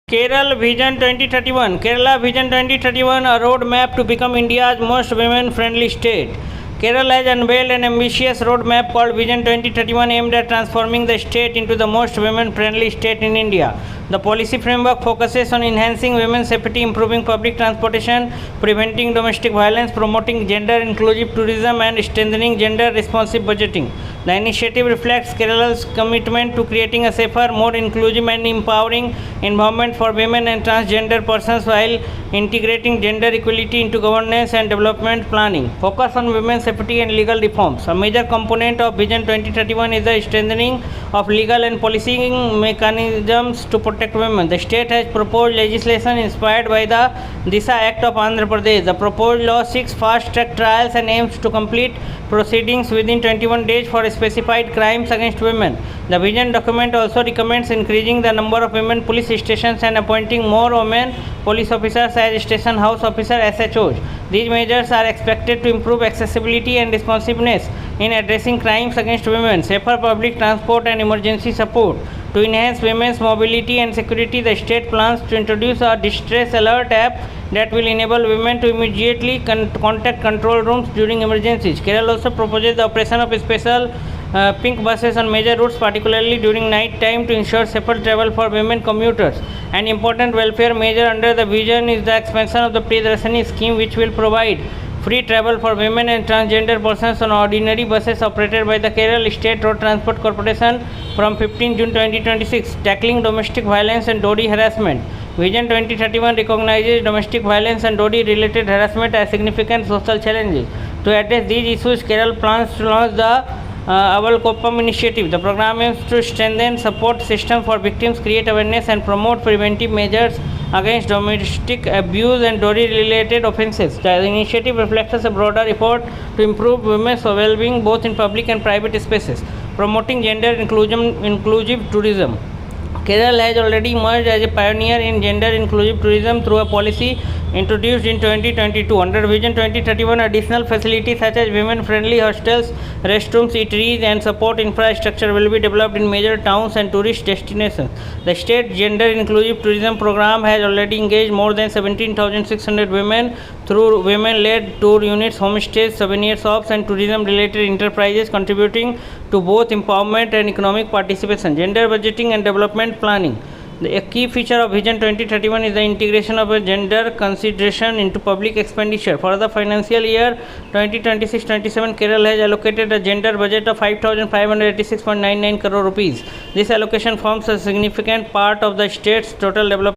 Kerala Vision 2031. Kerala Vision 2031, a roadmap to become India's most women-friendly state. Kerala has unveiled an ambitious roadmap called Vision 2031 aimed at transforming the state into the most women-friendly state in India. The policy framework focuses on enhancing women's safety, improving public transportation, preventing domestic violence, promoting gender-inclusive tourism, and strengthening gender-responsive budgeting. The initiative reflects Kerala's commitment to creating a safer, more inclusive and empowering environment for women and transgender persons while integrating gender equality into governance and development planning. Focus on women's safety and legal reforms. A major component of Vision 2031 is the strengthening of legal and policing mechanisms to protect women. The state has proposed legislation inspired by the Disha Act of Andhra Pradesh. The proposed law seeks fast-track trials and aims to complete proceedings within 21 days for specified crimes against women. The vision document also recommends increasing the number of women police stations and appointing more women police officers as station house officer SHOs. These measures are expected to improve accessibility and responsiveness in addressing crimes against women, safer public transport and emergency support. To enhance women's mobility and security, the state plans to introduce a distress alert app that will enable women to immediately contact control rooms during emergencies. Kerala also proposes the operation of special pink buses on major routes, particularly during night time, to ensure safer travel for women commuters. An important welfare measure under the vision is the expansion of the Priyadarshini scheme, which will provide free travel for women and transgender persons on ordinary buses operated by the Kerala State Road Transport Corporation from 15 June 2026. Tackling domestic violence and dowry harassment. Vision 2031 recognizes domestic violence and dowry-related harassment as significant social challenges. To address these issues, Kerala plans to launch the Aval Koppam initiative. The program aims to strengthen support system for victims, create awareness and promote preventive measures against domestic abuse and dowry-related offences. The initiative reflects a broader effort to improve women's well-being both in public and private spaces, promoting gender inclusive tourism. Kerala has already emerged as a pioneer in gender-inclusive tourism through a policy introduced in 2022. Under Vision 2031, additional facilities such as women-friendly hostels, restrooms, eateries, and support infrastructure will be developed in major towns and tourist destinations. The state gender-inclusive tourism program has already engaged more than 17,600 women through women-led tour units, homestays, souvenir shops, and tourism-related enterprises, contributing to both empowerment and economic participation. Gender budgeting and development planning. A key feature of Vision 2031 is the integration of a gender consideration into public expenditure. For the financial year 2026-27, Kerala has allocated a gender budget of 5,586.99 crore rupees. This allocation forms a significant part of the state's total development